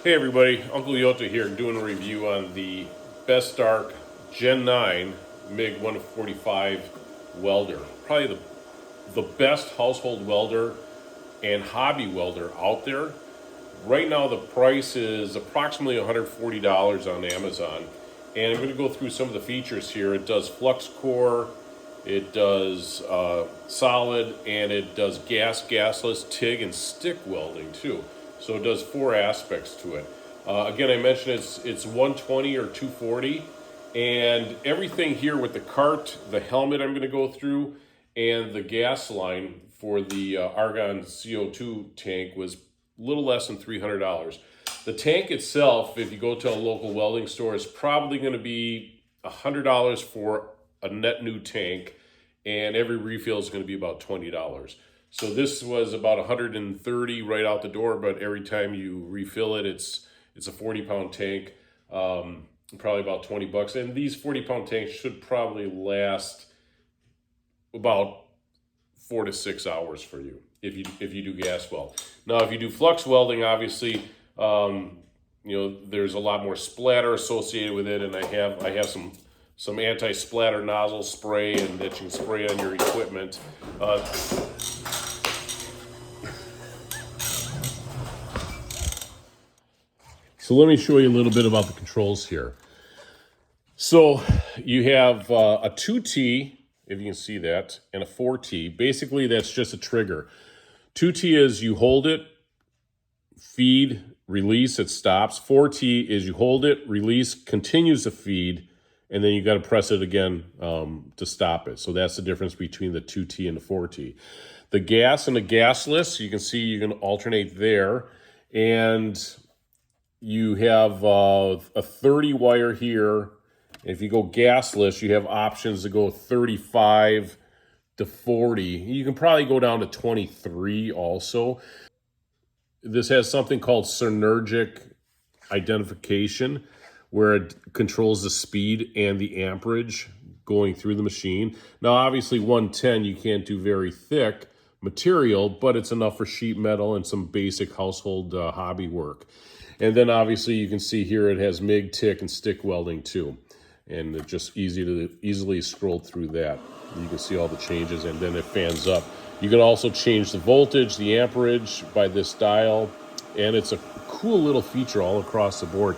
Hey everybody, Uncle Yota here doing a review on the BestArc Gen 9 MIG 145 welder. Probably the best household welder and hobby welder out there. Right now the price is approximately $140 on Amazon. And I'm going to go through some of the features here. It does flux core, it does solid, and it does gasless, TIG, and stick welding too. So it does 4 aspects to it. Again, I mentioned it's 120 or 240, and everything here with the cart, the helmet I'm going to go through, and the gas line for the argon CO2 tank was a little less than $300. The tank itself, if you go to a local welding store, is probably going to be $100 for a net new tank, and every refill is going to be about $20. So this was about $130 right out the door, but every time you refill it, it's a 40-pound tank, probably about $20. And these 40-pound tanks should probably last about 4 to 6 hours for you if you do gas weld. Now, if you do flux welding, obviously, there's a lot more splatter associated with it, and I have some anti-splatter nozzle spray and that you can spray on your equipment. So let me show you a little bit about the controls here. So you have a 2T, if you can see that, and a 4T. Basically, that's just a trigger. 2T is you hold it, feed, release, it stops. 4T is you hold it, release, continues to feed, and then you got to press it again to stop it. So that's the difference between the 2T and the 4T. The gas and the gasless, you can see you can alternate there. And you have a 30 wire here. If you go gasless, you have options to go 35 to 40. You can probably go down to 23 also. This has something called synergic identification, where it controls the speed and the amperage going through the machine. Now, obviously 110, you can't do very thick material, but it's enough for sheet metal and some basic household hobby work. And then obviously you can see here it has MIG, TIG, and stick welding too. And it's just easily scroll through that. You can see all the changes, and then it fans up. You can also change the voltage, the amperage by this dial, and it's a cool little feature all across the board.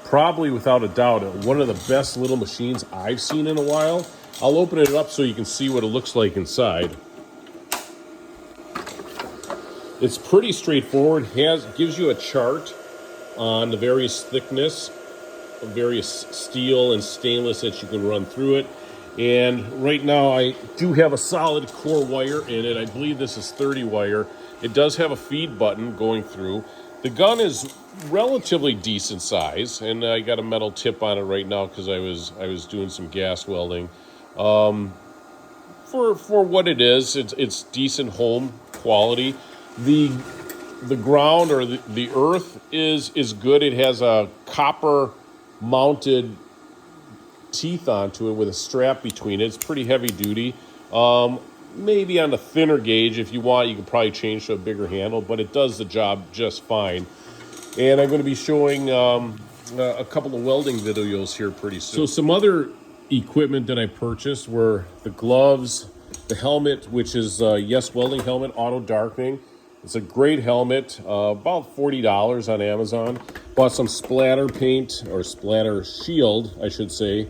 Probably without a doubt, one of the best little machines I've seen in a while. I'll open it up so you can see what it looks like inside. It's pretty straightforward. Gives you a chart on the various thickness of various steel and stainless that you can run through it. And right now I do have a solid core wire in it. I believe this is 30 wire. It does have a feed button going through. The gun is relatively decent size, and I got a metal tip on it right now because I was doing some gas welding. For what it is, it's decent home quality. The ground, or the earth, is good. It has a copper mounted teeth onto it with a strap between it. It's pretty heavy duty. Maybe on the thinner gauge, if you want, you can probably change to a bigger handle, but it does the job just fine. And I'm going to be showing a couple of welding videos here pretty soon. So some other equipment that I purchased were the gloves, the helmet, which is YesWelding helmet, auto darkening. It's a great helmet, about $40 on Amazon. Bought some splatter paint, or splatter shield, I should say.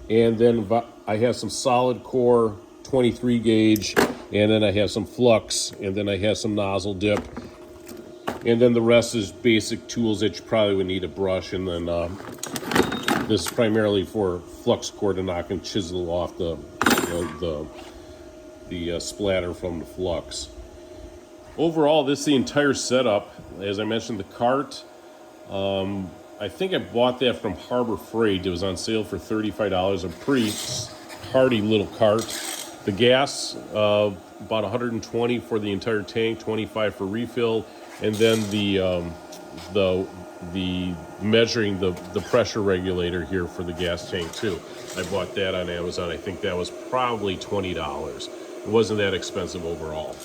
And then I have some solid core 23 gauge, and then I have some flux, and then I have some nozzle dip. And then the rest is basic tools that you probably would need, a brush, and then this is primarily for flux core to knock and chisel off the splatter from the flux. Overall, this is the entire setup. As I mentioned, the cart, I think I bought that from Harbor Freight. It was on sale for $35, a pretty hardy little cart. The gas, about $120 for the entire tank, $25 for refill, and then the measuring the pressure regulator here for the gas tank too. I bought that on Amazon. I think that was probably $20. It wasn't that expensive overall.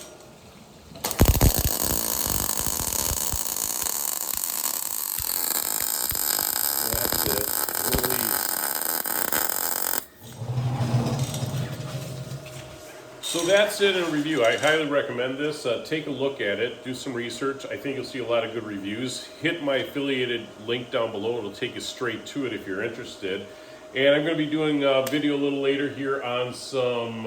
So that's it in review. I highly recommend this. Take a look at it, do some research. I think you'll see a lot of good reviews. Hit my affiliated link down below. It'll take you straight to it if you're interested. And I'm going to be doing a video a little later here on some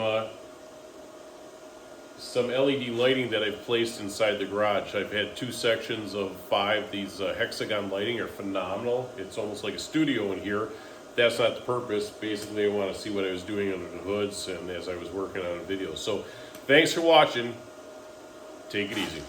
LED lighting that I've placed inside the garage. I've had 2 sections of 5. These hexagon lighting are phenomenal. It's almost like a studio in here. That's not the purpose. Basically, I want to see what I was doing under the hoods and as I was working on a video. So thanks for watching. Take it easy.